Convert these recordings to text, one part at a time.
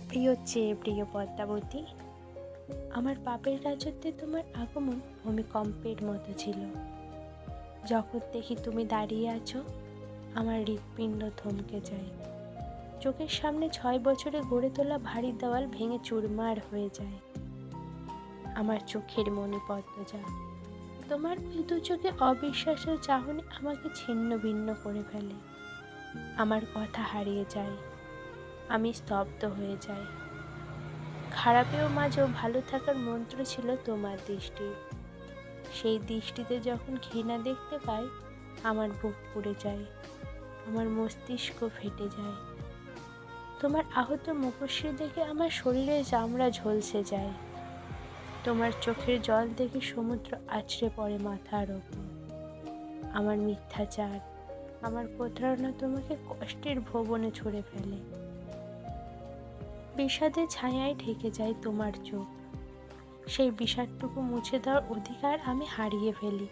প্রিয় চেয়ে প্রিয় পদ্মাবতী, আমার পাপের রাজত্বে তোমার আগমন ভূমিকম্পের মতো ছিল। যখন দেখি তুমি দাঁড়িয়ে আছো, আমার হৃৎপিণ্ড থমকে যায়। চোখের সামনে 6 বছরে গড়ে তোলা ভারী দেওয়াল ভেঙে চুরমার হয়ে যায়। আমার চোখের মণি পদ্মজা, তোমার ওই দু চোখে অবিশ্বাসের চাহনি আমাকে ছিন্ন ভিন্ন করে ফেলে। আমার কথা হারিয়ে যায়, আমি স্তব্ধ হয়ে যাই। খারাপেও মাঝেও ভালো থাকার মন্ত্র ছিল তোমার দৃষ্টি। সেই দৃষ্টিতে যখন ঘৃণা দেখতে পাই, আমার বুক পুড়ে যায়, আমার মস্তিষ্ক ফেটে যায়। তোমার আহত মুখশ্রী দেখে আমার শরীরের চামড়া ঝলসে যায়। তোমার চোখের জল দেখে সমুদ্র আছড়ে পড়ে মাথার ওপর। আমার মিথ্যাচার, আমার প্রতারণা তোমাকে কষ্টের ভুবনে ছুঁড়ে ফেলে। বিষাদের ছায়ায় ঢেকে যায় তোমার চোখ। সেই বিষাদটুকু মুছে দেওয়ার অধিকার আমি হারিয়ে ফেলি।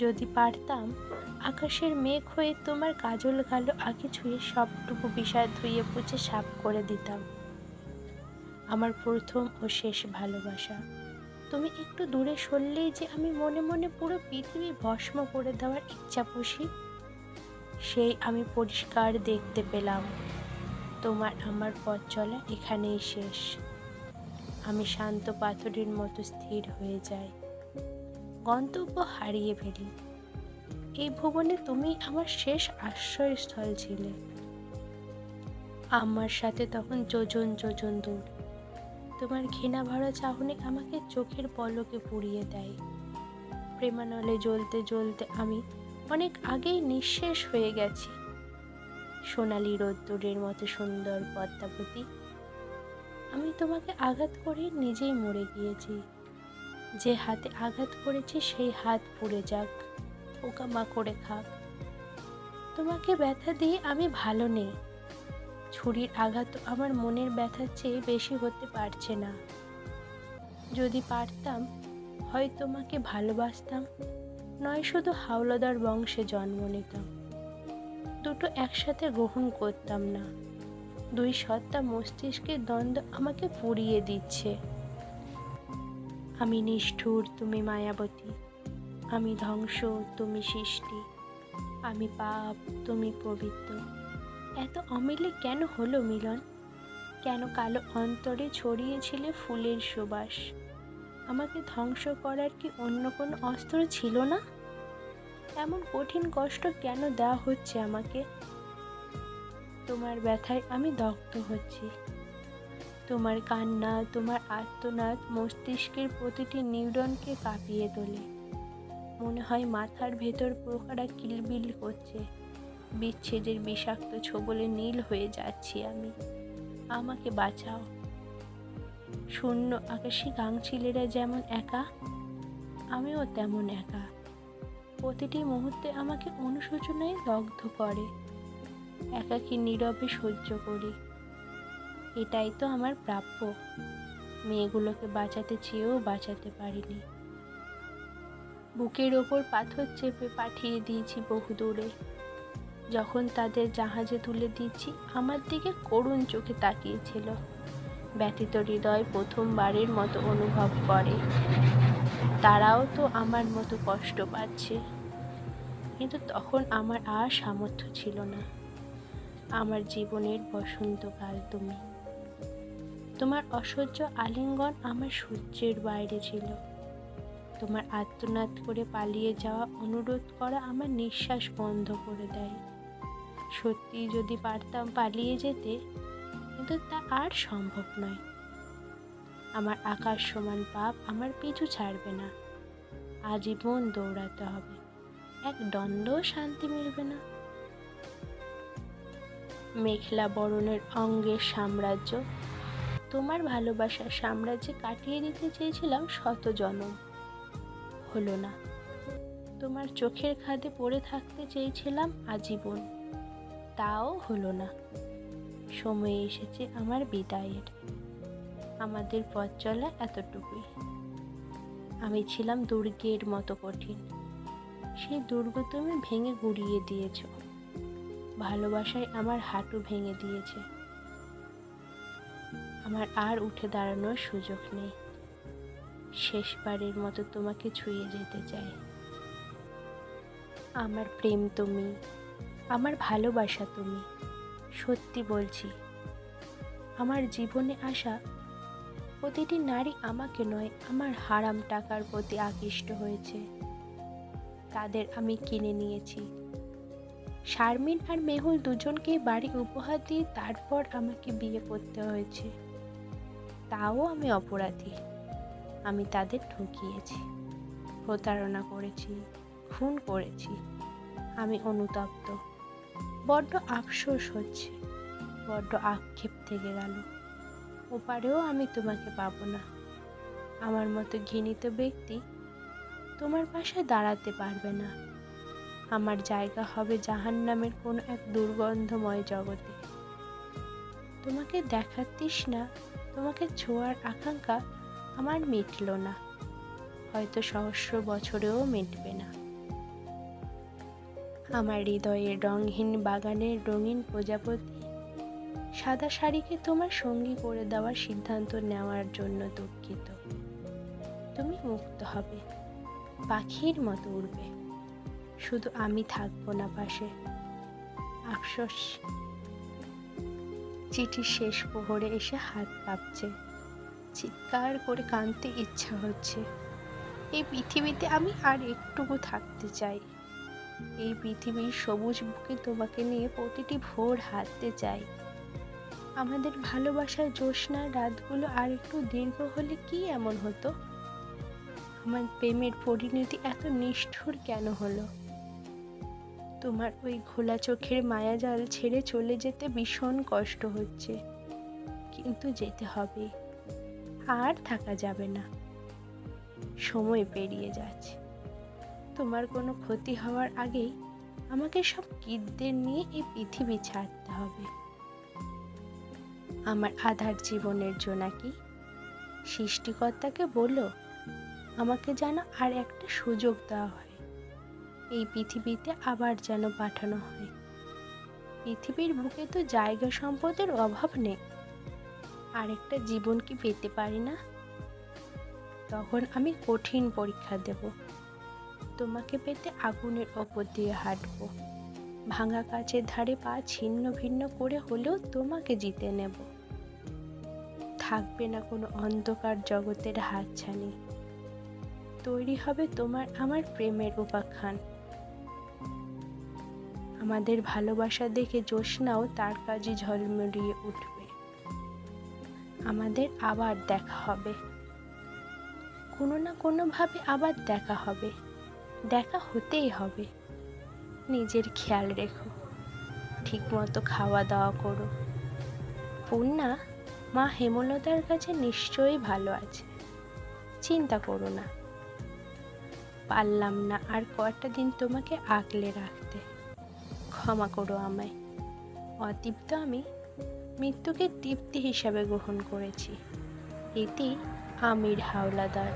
যদি পারতাম, আকাশের মেঘ হয়ে তোমার কাজল কালো আঁখি ছুঁয়ে সবটুকু বিষাদ ধুয়ে মুছে সাফ করে দিতাম। আমার প্রথম ও শেষ ভালোবাসা, তুমি একটু দূরে সরলেই যে আমি মনে মনে পুরো পৃথিবী ভস্ম করে দেওয়ার ইচ্ছা পুষি, সেই আমি পরিষ্কার দেখতে পেলাম। তোমার আমার পথ চলা এখানেই শেষ। আমি শান্ত পাথরের মতো স্থির হয়ে যাই, গন্তব্য হারিয়ে ফেলি। এই ভুবনে তুমি আমার শেষ আশ্রয়স্থল ছিলে। আমার সাথে তখন যোজন যোজন দূর। তোমার ঘৃণা ভরা চাহনি আমাকে চোখের পলকে পুড়িয়ে দেয়। প্রেমানলে জ্বলতে জ্বলতে আমি অনেক আগেই নিঃশেষ হয়ে গেছি। সোনালি রোদ্দুরের মতো সুন্দর পদ্মাবতী, আমি তোমাকে আঘাত করে নিজেই মরে গিয়েছি। যে হাতে আঘাত করেছি সেই হাত পুড়ে যাক, পোকামাকড়ে খাক। তোমাকে ব্যথা দিয়ে আমি ভালো নেই। ছুরির আঘাত আমার মনের ব্যথার চেয়ে বেশি হতে পারছে না। যদি পারতাম, হয় তোমাকে ভালোবাসতাম, নয় শুধু হাওলাদার বংশে জন্ম নিতাম। দুটো একসাথে গ্রহণ করতাম না। দুই সত্তা মস্তিষ্কের দ্বন্দ্ব আমাকে পুড়িয়ে দিচ্ছে। আমি নিষ্ঠুর, তুমি মায়াবতী। আমি ধ্বংস, তুমি সৃষ্টি। আমি পাপ, তুমি পবিত্র। এত অমিলে কেন হলো মিলন? কেন কালো অন্তরে ছড়িয়েছিলে ফুলের সুবাস? আমাকে ধ্বংস করার কি অন্য কোনো অস্ত্র ছিল না? এমন কঠিন কষ্ট কেন দেওয়া হচ্ছে আমাকে? তোমার ব্যথায় আমি দগ্ধ হচ্ছি। তোমার কান্না, তোমার আর্তনাদ মস্তিষ্কের প্রতিটি নিউরনকে কাঁপিয়ে তোলে। মনে হয় মাথার ভেতর পোকারা কিলবিল করছে। বিচ্ছেদের বিষাক্ত ছোবলে নীল হয়ে যাচ্ছি আমি। আমাকে বাঁচাও। শূন্য আকাশী গাংচিলেরা যেমন একা, আমিও তেমন একা। প্রতিটি মুহূর্তে আমাকে অনুশোচনায় দগ্ধ করে। একাকী নীরবে সহ্য করি। এটাই তো আমার প্রাপ্য। মেয়েগুলোকে বাঁচাতে চেয়েও বাঁচাতে পারিনি। বুকের ওপর পাথর চেপে পাঠিয়ে দিয়েছি বহু দূরে। যখন তাদের জাহাজে তুলে দিচ্ছি, আমার দিকে করুণ চোখে তাকিয়েছিল। ব্যথিত হৃদয় প্রথমবারের মতো অনুভব করে তারাও তো আমার মতো কষ্ট পাচ্ছে। কিন্তু তখন আমার আর সামর্থ্য ছিল না। আমার জীবনের বসন্তকাল তুমি। তোমার অসহ্য আলিঙ্গন আমার সহ্যের বাইরে ছিল। তোমার আর্তনাদ করে পালিয়ে যাওয়া, অনুরোধ করা আমার নিঃশ্বাস বন্ধ করে দেয়। সত্যি যদি পারতাম পালিয়ে যেতে, কিন্তু তা আর সম্ভব নয়। আমার আকাশ সমান পাপ আমার পিছু ছাড়বে না। আজীবন দৌড়াতে হবে, এক দণ্ডও শান্তি মিলবে না। মেঘলা বরণের অঙ্গের সাম্রাজ্য, তোমার ভালোবাসার সাম্রাজ্যে কাটিয়ে দিতে চেয়েছিলাম শত জনম। হলো না। তোমার চোখের খাদে পড়ে থাকতে চেয়েছিলাম আজীবন। তাও হলো না। সময় এসেছে আমার বিদায়ের। আমাদের পথ চলা এতটুকুই। আমি ছিলাম দুর্গের মতো কঠিন। সেই দুর্গ তুমি ভেঙে গুড়িয়ে দিয়েছ। ভালোবাসায় আমার হাঁটু ভেঙে দিয়েছে। আমার আর উঠে দাঁড়ানোর সুযোগ নেই। শেষবারের মতো তোমাকে ছুঁয়ে যেতে চাই। আমার প্রেম তুমি, আমার ভালোবাসা তুমি। সত্যি বলছি, আমার জীবনে আসা প্রতিটি নারী আমাকে নয়, আমার হারাম টাকার প্রতি আকৃষ্ট হয়েছে। তাদের আমি কিনে নিয়েছি। শারমিন আর মেহুল দুজনকেই বাড়ি উপহার দিয়ে তারপর আমাকে বিয়ে করতে হয়েছে। তাও আমি অপরাধী। আমি তাদের ঠকিয়েছি, প্রতারণা করেছি, খুন করেছি। আমি অনুতপ্ত। বড্ড আফসোস হচ্ছে, বড্ড আক্ষেপ থেকে গেল। ওপারেও আমি তোমাকে পাবো না। আমার মতো ঘৃণিত ব্যক্তি তোমার পাশে দাঁড়াতে পারবে না। আমার জায়গা হবে জাহান্নামের কোনো এক দুর্গন্ধময় জগতে। তোমাকে দেখার তৃষ্ণা, তোমাকে ছোঁয়ার আকাঙ্ক্ষা আমার মিটল না, হয়তো সহস্র বছরেও মিটবে না। আমার হৃদয়ের রঙহীন বাগানের রঙিন প্রজাপতি সাদা শাড়িকে তোমার সঙ্গী করে দেওয়ার সিদ্ধান্ত নেওয়ার জন্য দুঃখিত। তুমি মুক্ত হবে, পাখির মতো উড়বে, শুধু আমি থাকবো না পাশে। আফসোস। চিঠির শেষ প্রহরে এসে হাত কাঁপছে, চিৎকার করে কাঁদতে ইচ্ছা হচ্ছে। এই পৃথিবীতে আমি আর একটুকু থাকতে চাই। এই পৃথিবীর সবুজ বুকে তোমাকে নিয়ে প্রতিটি ভোর হাঁটতে চাই। আমাদের ভালোবাসার জ্যোৎস্নার রাতগুলো আর একটু দীর্ঘ হলে কি এমন হতো? আমার প্রেমের পরিণতি এত নিষ্ঠুর কেন হলো? তোমার ওই ঘোলা চোখের মায়াজাল ছেড়ে চলে যেতে ভীষণ কষ্ট হচ্ছে, কিন্তু যেতে হবে, আর থাকা যাবে না। সময় পেরিয়ে যাচ্ছে। তোমার কোনো ক্ষতি হওয়ার আগেই আমাকে সব কীটদের নিয়ে এই পৃথিবী ছাড়তে হবে। আমার আধার জীবনের জোনাকি, সৃষ্টিকর্তাকে বলো আমাকে যেন আর একটা সুযোগ দেওয়া হয়, এই পৃথিবীতে আবার যেন পাঠানো হয়। পৃথিবীর বুকে তো জায়গা সম্পদের অভাব নেই, আরেকটা জীবন কি পেতে পারি না? তখন আমি কঠিন পরীক্ষা দেব। তোমাকে পেতে আগুনের ওপর দিয়ে হাঁটবো, ভাঙা কাচের ধারে পা ছিন্ন ভিন্ন করে হলেও তোমাকে জিতে নেব। থাকবে না কোনো অন্ধকার জগতের হাতছানি, তৈরি হবে তোমার আমার প্রেমের উপাখ্যান। আমাদের ভালোবাসা দেখে জ্যোৎস্নাও তার কাজে ঝলমলিয়ে উঠবে। আমাদের আবার দেখা হবে, কোনো না কোনোভাবে আবার দেখা হবে, দেখা হতেই হবে। নিজের খেয়াল রেখো, ঠিকমতো খাওয়া দাওয়া করো। পূর্ণা মা হেমলতার কাছে নিশ্চয়ই ভালো আছে, চিন্তা করো না। পারলাম না আর কয়েকটা দিন তোমাকে আগলে রাখতে, ক্ষমা করো আমায়। অতৃপ্ত আমি মৃত্যুকে তৃপ্তি হিসাবে গ্রহণ করেছি। ইতি আমির হাওলাদার।